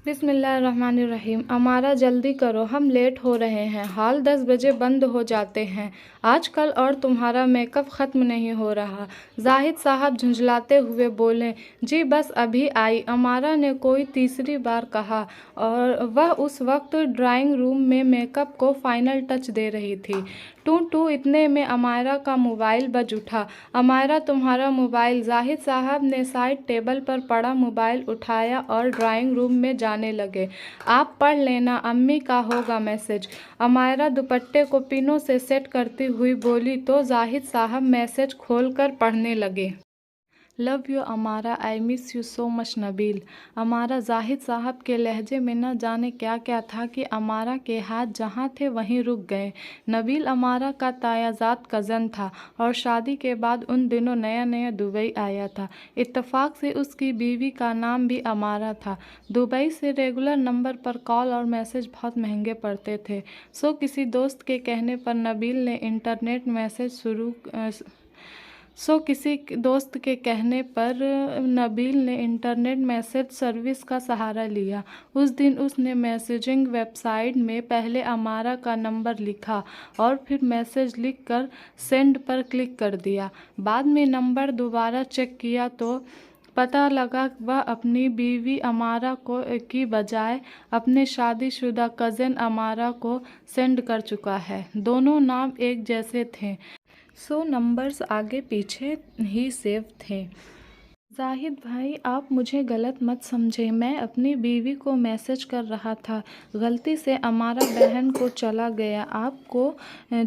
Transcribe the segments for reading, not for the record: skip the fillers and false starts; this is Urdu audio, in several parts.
بسم اللہ الرحمن الرحیم۔ امارا جلدی کرو، ہم لیٹ ہو رہے ہیں۔ ہال 10 بجے بند ہو جاتے ہیں آج کل، اور تمہارا میک اپ ختم نہیں ہو رہا۔ زاہد صاحب جھنجھلاتے ہوئے بولے، جی بس ابھی آئی، امارا نے کوئی تیسری بار کہا، اور وہ اس وقت ڈرائنگ روم میں میک اپ کو فائنل ٹچ دے رہی تھی۔ ٹو ٹو اتنے میں امارا کا موبائل بج اٹھا۔ امارا تمہارا موبائل۔ زاہد صاحب نے سائڈ ٹیبل پر پڑا موبائل اٹھایا اور ڈرائنگ روم میں جانے لگے۔ آپ پڑھ لینا، امی کا ہوگا میسج۔ امارا دوپٹے کو پنوں سے سیٹ کرتی ہوئی بولی تو زاہد صاحب میسج کھول کر پڑھنے لگے۔ Love you امارا، I miss you so مچ نبیل۔ امارا۔ زاہد صاحب کے لہجے میں نہ جانے کیا کیا تھا کہ امارا کے ہاتھ جہاں تھے وہیں رک گئے۔ نبیل امارا کا تایا جات کزن تھا، اور شادی کے بعد ان دنوں نیا نیا دبئی آیا تھا۔ اتفاق سے اس کی بیوی کا نام بھی امارا تھا۔ دبئی سے ریگولر نمبر پر کال اور میسج بہت مہنگے پڑتے تھے، سو کسی دوست کے کہنے پر نبیل نے انٹرنیٹ میسج سروس کا سہارا لیا۔ اس دن اس نے میسجنگ ویب سائٹ میں پہلے امارا کا نمبر لکھا اور پھر میسج لکھ کر سینڈ پر کلک کر دیا۔ بعد میں نمبر دوبارہ چیک کیا تو پتہ لگا وہ اپنی بیوی امارا کی بجائے اپنے شادی شدہ کزن امارا کو سینڈ کر چکا ہے۔ دونوں نام ایک جیسے تھے، سو نمبرز آگے پیچھے ہی سیو تھے۔ زاہد بھائی، آپ مجھے غلط مت سمجھیں، میں اپنی بیوی کو میسج کر رہا تھا، غلطی سے امارا بہن کو چلا گیا۔ آپ کو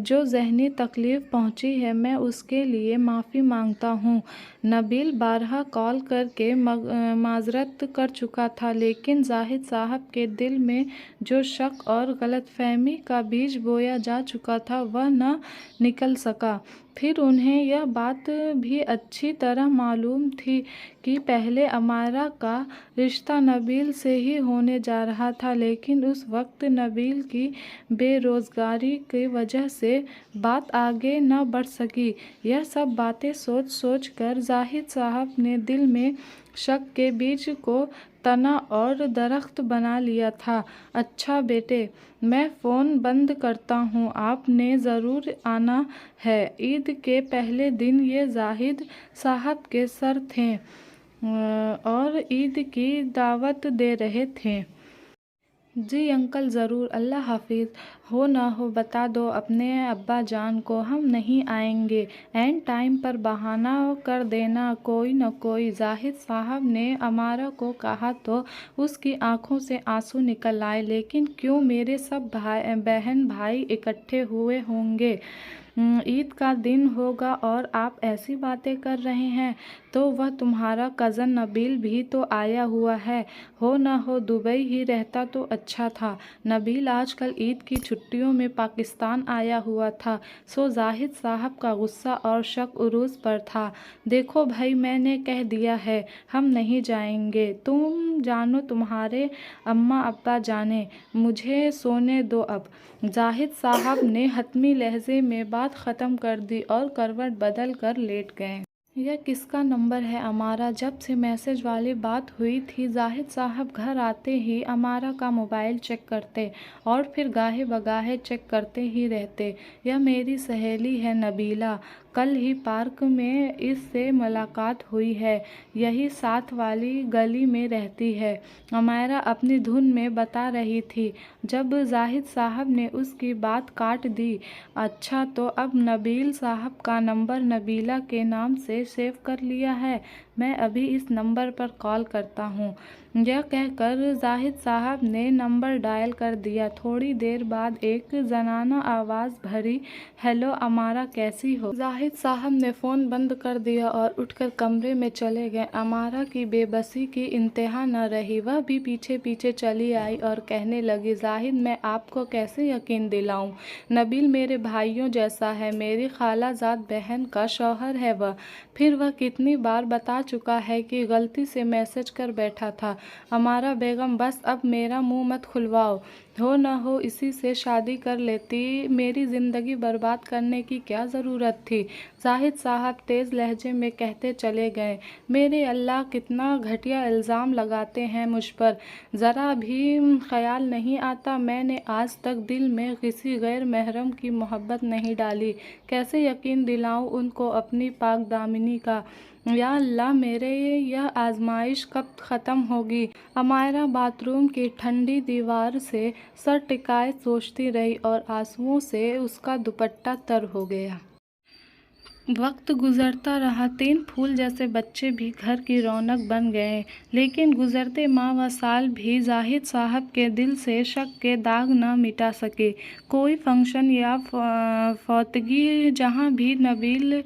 جو ذہنی تکلیف پہنچی ہے میں اس کے لیے معافی مانگتا ہوں۔ نبیل بارہا کال کر کے معذرت کر چکا تھا، لیکن زاہد صاحب کے دل میں جو شک اور غلط فہمی کا بیج بویا جا چکا تھا وہ نہ نکل سکا۔ پھر انہیں یہ بات بھی اچھی طرح معلوم تھی کہ پہلے امارا کا رشتہ نبیل سے ہی ہونے جا رہا تھا، لیکن اس وقت نبیل کی بے روزگاری کی وجہ سے بات آگے نہ بڑھ سکی۔ یہ سب باتیں سوچ سوچ کر زاہد صاحب نے دل میں شک کے بیج کو تنا اور درخت بنا لیا تھا۔ اچھا بیٹے، میں فون بند کرتا ہوں، آپ نے ضرور آنا ہے۔ عید کے پہلے دن یہ زاہد صاحب کے سر تھے اور عید کی دعوت دے رہے تھے۔ جی انکل ضرور، اللہ حافظ۔ ہو نہ ہو بتا دو اپنے ابا جان کو، ہم نہیں آئیں گے، عین ٹائم پر بہانہ کر دینا کوئی نہ کوئی۔ زاہد صاحب نے امارا کو کہا تو اس کی آنکھوں سے آنسو نکل آئے، لیکن کیوں، میرے سب بہن بھائی اکٹھے ہوئے ہوں گے، عید کا دن ہوگا اور آپ ایسی باتیں کر رہے ہیں، تو وہ تمہارا کزن نبیل بھی تو آیا ہوا ہے، ہو نہ ہو دبئی ہی رہتا تو اچھا تھا۔ نبیل آج کل عید کی چھٹیوں میں پاکستان آیا ہوا تھا، سو زاہد صاحب کا غصہ اور شک عروج پر تھا۔ دیکھو بھائی، میں نے کہہ دیا ہے ہم نہیں جائیں گے، تم جانو تمہارے اماں ابا جانے، مجھے سونے دو اب۔ زاہد صاحب نے حتمی لہجے میں بات ختم کر دی اور کروٹ بدل کر لیٹ گئے۔ یہ کس کا نمبر ہے امارا؟ جب سے میسج والی بات ہوئی تھی زاہد صاحب گھر آتے ہی امارا کا موبائل چیک کرتے اور پھر گاہے بگاہے چیک کرتے ہی رہتے۔ یہ میری سہیلی ہے نبیلہ، کل ہی پارک میں اس سے ملاقات ہوئی ہے، یہی ساتھ والی گلی میں رہتی ہے، امارا اپنی دھن میں بتا رہی تھی۔ جب زاہد صاحب نے اس کی بات کاٹ دی، اچھا تو اب نبیل صاحب کا نمبر نبیلہ کے نام سے سیو کر لیا ہے، میں ابھی اس نمبر پر کال کرتا ہوں۔ یہ کہہ کر زاہد صاحب نے نمبر ڈائل کر دیا۔ تھوڑی دیر بعد ایک زنانہ آواز بھری، ہیلو امارا، کیسی ہو؟ زاہد صاحب نے فون بند کر دیا اور اٹھ کر کمرے میں چلے گئے۔ امارا کی بے بسی کی انتہا نہ رہی، وہ بھی پیچھے پیچھے چلی آئی اور کہنے لگی، زاہد میں آپ کو کیسے یقین دلاؤں، نبیل میرے بھائیوں جیسا ہے، میری خالہ زاد بہن کا شوہر ہے وہ، پھر وہ کتنی بار بتا چکا ہے کہ غلطی سے میسج کر بیٹھا تھا۔ امارا بیگم بس اب میرا منہ مت کھلواؤ، ہو نہ ہو اسی سے شادی کر لیتی، میری زندگی برباد کرنے کی کیا ضرورت تھی؟ زاہد صاحب تیز لہجے میں کہتے چلے گئے۔ میرے اللہ، کتنا گھٹیا الزام لگاتے ہیں مجھ پر، ذرا بھی خیال نہیں آتا میں نے آج تک دل میں کسی غیر محرم کی محبت نہیں ڈالی، کیسے یقین دلاؤں ان کو اپنی پاک دامنی کا؟ یا اللہ، میرے یہ آزمائش کب ختم ہوگی؟ امائرہ باتھ روم کی ٹھنڈی دیوار سے سر ٹکائے سوچتی رہی اور آنسوؤں سے اس کا دوپٹہ تر ہو گیا۔ وقت گزرتا رہا، 3 پھول جیسے بچے بھی گھر کی رونق بن گئے، لیکن گزرتے ماہ و سال بھی زاہد صاحب کے دل سے شک کے داغ نہ مٹا سکے۔ کوئی فنکشن یا فوتگی، جہاں بھی نبیل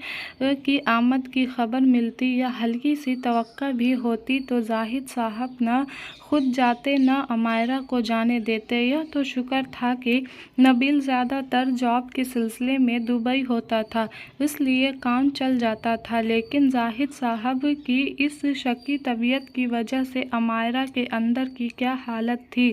کی آمد کی خبر ملتی یا ہلکی سی توقع بھی ہوتی تو زاہد صاحب نہ خود جاتے نہ امائرہ کو جانے دیتے۔ یہ تو شکر تھا کہ نبیل زیادہ تر جاب کے سلسلے میں دبئی ہوتا تھا، اس لیے کام چل جاتا تھا، لیکن زاہد صاحب کی اس شکی طبیعت کی وجہ سے امائرہ کے اندر کی کیا حالت تھی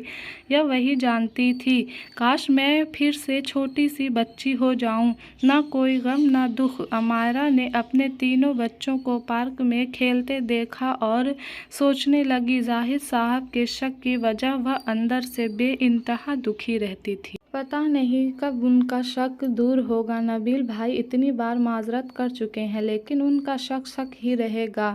یہ وہی جانتی تھی۔ کاش میں پھر سے چھوٹی سی بچی ہو جاؤں، نہ کوئی غم نہ دکھ۔ امائرہ نے اپنے تینوں بچوں کو پارک میں کھیلتے دیکھا اور سوچنے لگی، زاہد صاحب کے شک کی وجہ وہ اندر سے بے انتہا دکھی رہتی تھی۔ پتہ نہیں کب ان کا شک دور ہوگا۔ نبیل بھائی اتنی بار معذرت کر چکے ہیں، لیکن ان کا شک شک ہی رہے گا۔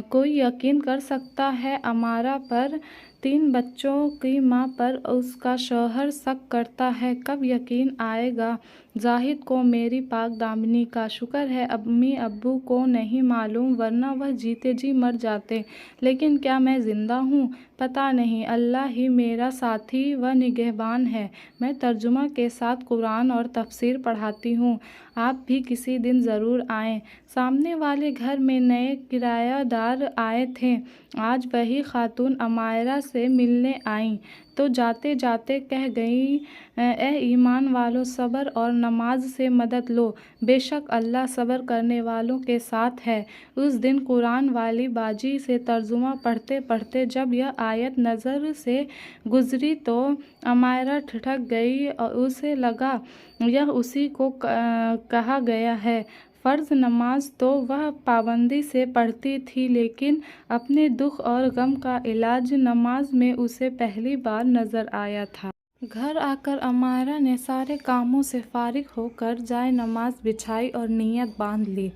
کوئی یقین کر سکتا ہے امائرہ پر، 3 بچوں کی ماں پر اس کا شوہر شک کرتا ہے؟ کب یقین آئے گا زاہد کو میری پاک دامنی کا؟ شکر ہے امی ابو کو نہیں معلوم، ورنہ وہ جیتے جی مر جاتے۔ لیکن کیا میں زندہ ہوں؟ پتہ نہیں، اللہ ہی میرا ساتھی و نگہبان ہے۔ میں ترجمہ کے ساتھ قرآن اور تفسیر پڑھاتی ہوں، آپ بھی کسی دن ضرور آئیں۔ سامنے والے گھر میں نئے کرایہ دار آئے تھے، آج وہی خاتون امائرہ سے ملنے آئیں تو جاتے جاتے کہہ گئیں، اے ایمان والو، صبر اور نماز سے مدد لو، بے شک اللہ صبر کرنے والوں کے ساتھ ہے۔ اس دن قرآن والی باجی سے ترجمہ پڑھتے پڑھتے جب یہ آیت نظر سے گزری تو امائرہ ٹھٹک گئی، اسے لگا یہ اسی کو کہا گیا ہے۔ فرض نماز تو وہ پابندی سے پڑھتی تھی، لیکن اپنے دکھ اور غم کا علاج نماز میں اسے پہلی بار نظر آیا تھا۔ گھر آ کر امائرہ نے سارے کاموں سے فارغ ہو کر جائے نماز بچھائی اور نیت باندھ لی،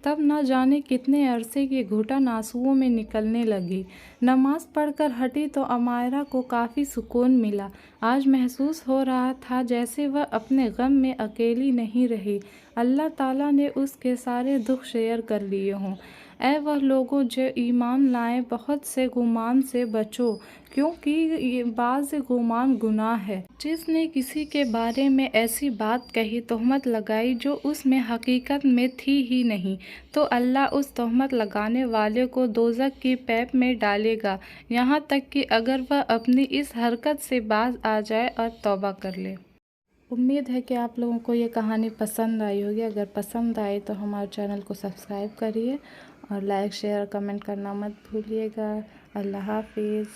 تب نہ جانے کتنے عرصے کی گھٹن آنسوؤں میں نکلنے لگی۔ نماز پڑھ کر ہٹی تو امائرہ کو کافی سکون ملا۔ آج محسوس ہو رہا تھا جیسے وہ اپنے غم میں اکیلی نہیں رہی، اللہ تعالیٰ نے اس کے سارے دکھ شیئر کر لیے ہوں۔ اے وہ لوگو جو ایمان لائے، بہت سے گمان سے بچو، کیونکہ بعض گمان گناہ ہے۔ جس نے کسی کے بارے میں ایسی بات کہی، تہمت لگائی جو اس میں حقیقت میں تھی ہی نہیں، تو اللہ اس تہمت لگانے والے کو دوزخ کی پیپ میں ڈالے گا، یہاں تک کہ اگر وہ اپنی اس حرکت سے باز آ جائے اور توبہ کر لے۔ امید ہے کہ آپ لوگوں کو یہ کہانی پسند آئی ہوگی۔ اگر پسند آئی تو ہمارے چینل کو سبسکرائب کریے اور لائک، شیئر، کمنٹ کرنا مت بھولیے گا۔ اللہ حافظ۔